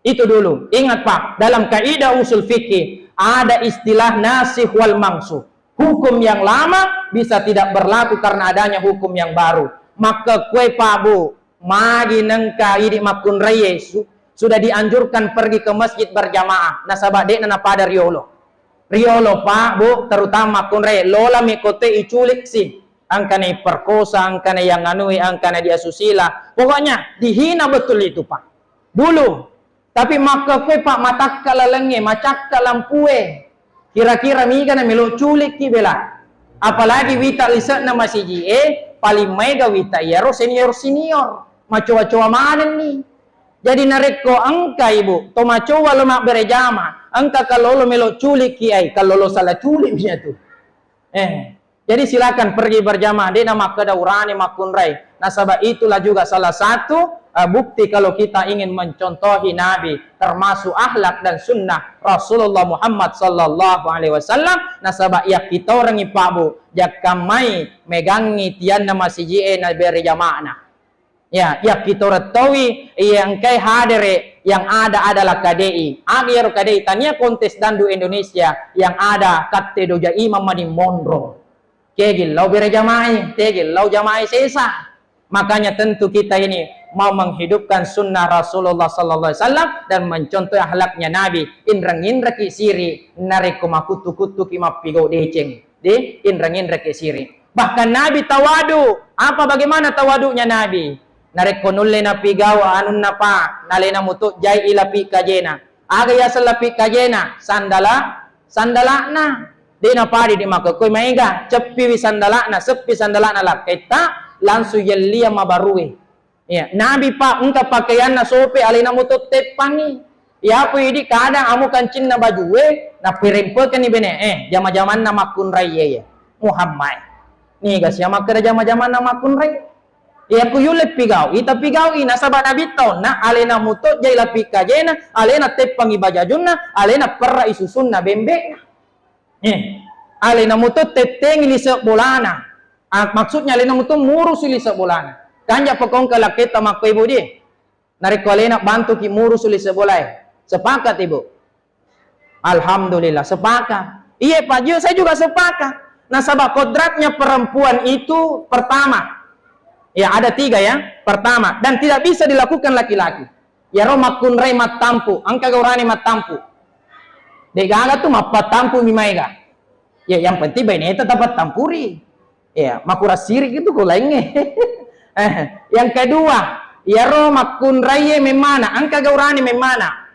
Itu dulu. Ingat Pak, dalam kaidah usul fikih ada istilah nasikh wal mansukh. Hukum yang lama bisa tidak berlaku karena adanya hukum yang baru. Maka kue Pak Bu, magi nengka idi makun raya sudah dianjurkan pergi ke masjid berjamaah. Nasabah dek nana pada riolo. Riolo Pak Bu, terutama makun raya lola mikote iculik sih. Angkane perkosa, angkane yang anui, angkane dia susila. Pokoknya dihina betul itu Pak. Dulu. Tapi maka kue Pak matak kalalenge, macak kalampue. Kira-kira miga na melo culik ki bela. Apalagi wita lisak na masiji paling mega wita yaro senior. Macoa-coa mana nih. Jadi nareko angka ibu, toma coba lo mak berjama, angka kalau lo melo culik kiai, kalau lo salah culik punya tuh. Jadi silakan pergi berjamaah. Dia nama kedaurani makun rai. Nasabah itulah juga salah satu bukti kalau kita ingin mencontohi Nabi, termasuk akhlak dan sunnah Rasulullah Muhammad sallallahu alaihi wasallam. Nasabah ya kita orang ipabu, jakamai megangi tian nama sijie na berjamaah. Ya kita retawi yang kai hadere yang ada adalah KDI. Agar KDI tanya kontes dandu Indonesia yang ada kate doja Imam Madi Mondro. Kegil lau berjamaah, tegil lau jamaah sesa. Makanya tentu kita ini mau menghidupkan sunnah Rasulullah sallallahu alaihi wasallam dan mencontoh akhlaknya Nabi. Inrang-inra ki siri nareko makutu-kutu ki mapigo deceng. Di inrang-inra ki siri. Bahkan Nabi tawadu. Apa bagaimana tawadunya Nabi? Nareko nulle na pigaw anun na pa nalena mutu jai ilapi kajena. Aga ya salapi kajena sandala na. Di na pari di makakoy maiga cepi wisandala na sepi sandala na lah kita langsung yelia mabarui. Ya, Nabi pak engka pakaian na sope alina mutu tepangi. Ya apa ini kadang amu kancing na baju na pirempelkan ni bene jama-jaman na makun raya ya Muhammad. Ni guys ya makara jama-jaman na makun raya. Ya ku yule pigaw ita pigaw ina sabana Nabi taon na alina mutu jai lapi kajena alina tepangi bajajunna alina perra isusun na bembe. Alina mutu teteng lisa bolana. Maksudnya alina mutu murus lisa bolana. Kanja pokong kalakita makko ibu di. Nariko alina bantu ki murus lisa bolai. Sepakat ibu. Alhamdulillah sepakat. Iya Pak Jio saya juga sepakat. Nah sabab kodratnya perempuan itu pertama. Ya ada 3 ya. Pertama dan tidak bisa dilakukan laki-laki. Ya romakun rei matampu. Angka gaurani matampu. Degaga tuh mapat tampu mimaiga. Ya yang penting beneta dapat tampuri. Ya makura sirik itu kok lainnya. Yang kedua, ya ro makun raye memana, angka gaurani memana.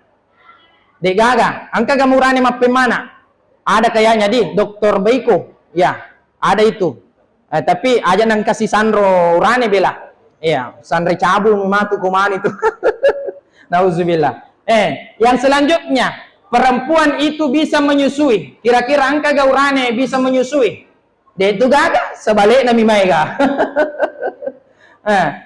Degaga, angka gamurani mapemana. Ada kayaknya di Dokter Beiko. Ya, ada itu. Tapi aja nang kasih Sandro urane bela. Ya, Sandri cabul matu kuman itu. Nauzubillah. Yang selanjutnya perempuan itu bisa menyusui. Kira-kira angka gaurane bisa menyusui. Dia itu gagal sebalik nami maiga.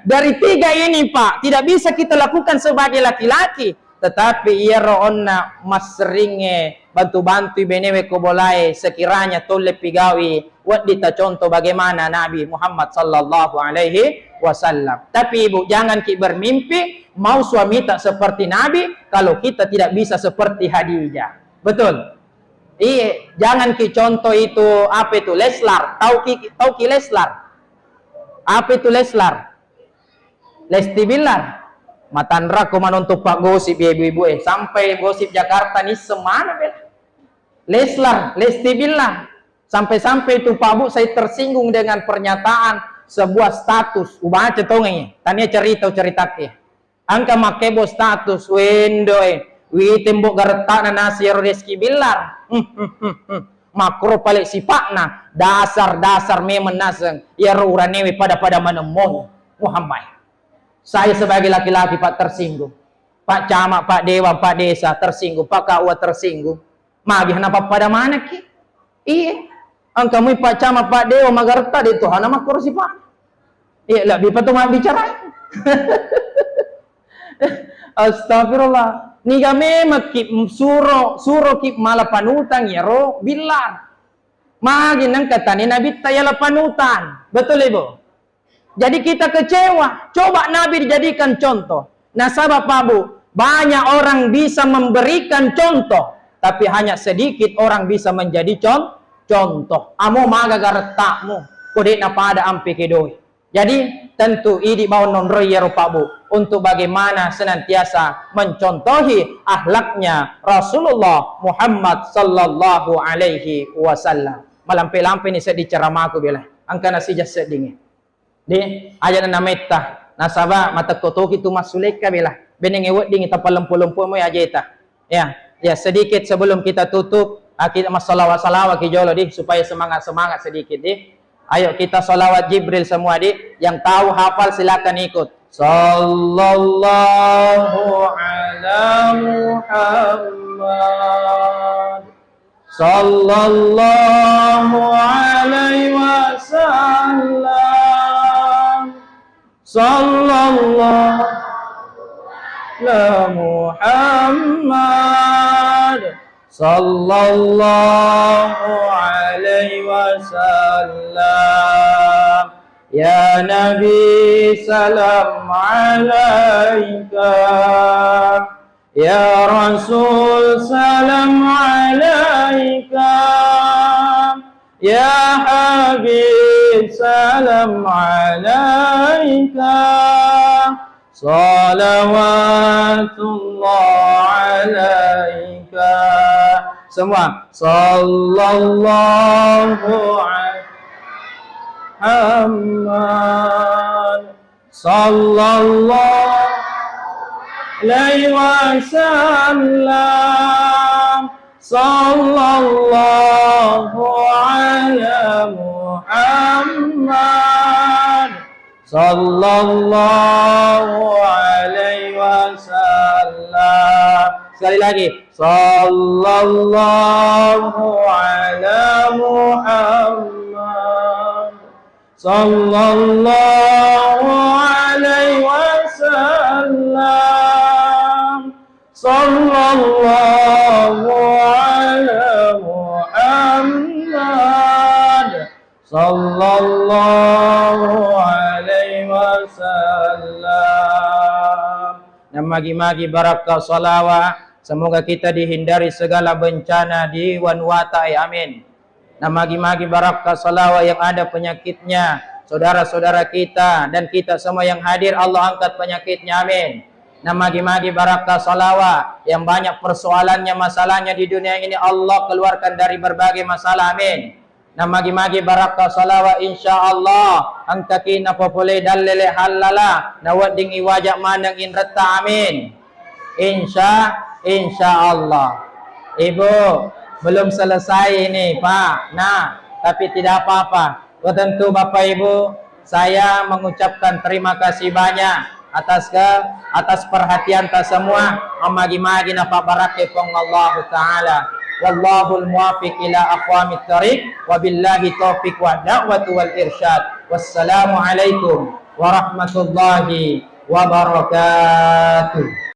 Dari 3 ini Pak, tidak bisa kita lakukan sebagai laki-laki. Tetapi ia roonna mas seringe bantu-bantu benewe ko bolai sekiranya tolle pigawi wat dita contoh bagaimana Nabi Muhammad sallallahu alaihi wasallam. Tapi ibu jangan ki bermimpi mau suami tak seperti Nabi kalau kita tidak bisa seperti Khadijah. Betul? Iya, jangan ki contoh itu apa itu Leslar. Tahu ki Leslar? Apa itu Leslar? Lesti Bilar. Matandra ko manontok pak gosip ibu-ibu sampai gosip Jakarta nih semana bela. Leslar, Lesti Bilar. Sampai-sampai itu Pak Bu saya tersinggung dengan pernyataan sebuah status. Ubah cetongnya. Tanya cerita ke. Angka makebo status wendo wi tembok garta na nasi Lesti Bilar. Makro palik sipakna dasar memang naseng ya uranewe pada menemui Muhammad. Saya sebagai laki-laki Pak tersinggung. Pak Camat, Pak Dewa, Pak Desa tersinggung. Pak Kawa tersinggung. Magi kenapa pada mana ki? Iya. Angkamu Pak Camat, Pak Dewa, Magarta di Tuhan nama kursi Pak. Iya, lebih patut bicara. Astagfirullah. Niga memang ki suro ki malah panutan ya ro bilang. Magi nang katani Nabi tayala panutan. Betul Ibu? Jadi kita kecewa. Coba Nabi dijadikan contoh. Nah sahabat Pak Bu, banyak orang bisa memberikan contoh, tapi hanya sedikit orang bisa menjadi contoh. Amo maga gartakmu, kode na pada ampe kedoi. Jadi tentu ini mau nonroyer Pak Bu untuk bagaimana senantiasa mencontohi akhlaknya Rasulullah Muhammad sallallahu alaihi wasallam. Malampe-lampe ni sedih ceramaku bila. Angka nasi jasad dingin. Di aja na meta nasaba mata kotoki tu masuleka bila beneng ewet ding kita lempu-lempu mo ajeta ya sedikit sebelum kita tutup kita salawat ki jolo di supaya semangat sedikit di ayo kita salawat Jibril semua di yang tahu hafal silakan ikut Sallallahu ala Muhammad. Sallallahu alaihi wasallam. Sallallahu ala Muhammad. Sallallahu alaihi wasallam. Ya Nabi salam alaika. Ya Rasul salam alaika. Ya Habib salam alaika. Salawatullah alaika. Semua. Sallallahu alaihi Muhammad. Sallallahu alaihi wasallam. Sallallahu ala Muhammad. Sallallahu alaihi wasallam. Sekali lagi. Sallallahu ala Muhammad. Sallallahu alaihi wasallam. Sallallahu ala Muhammad. Sallallahu alaihi wasallam. Dan magi-magi barakah salawat. Semoga kita dihindari segala bencana di wanwatai. Amin. Dan magi-magi barakah salawat yang ada penyakitnya, saudara-saudara kita dan kita semua yang hadir, Allah angkat penyakitnya. Amin. Dan magi-magi barakah salawat yang banyak persoalannya, masalahnya di dunia ini, Allah keluarkan dari berbagai masalah. Amin. Dan magi-magi barakah salawat insyaallah angka kina popole dalele halala nawat ding iwajak mandang in reta. Amin. Insyaallah. Ibu belum selesai ini Pak. Nah, tapi tidak apa-apa. Tentu Bapak Ibu, saya mengucapkan terima kasih banyak atas perhatian ta semua. Magi-magi napa barakah Allah taala. Wallahul muwaffiq ila aqwamit thariq. Wabillahi taufiq wa da'watu wal irsyad. Wassalamu alaikum warahmatullahi wabarakatuh.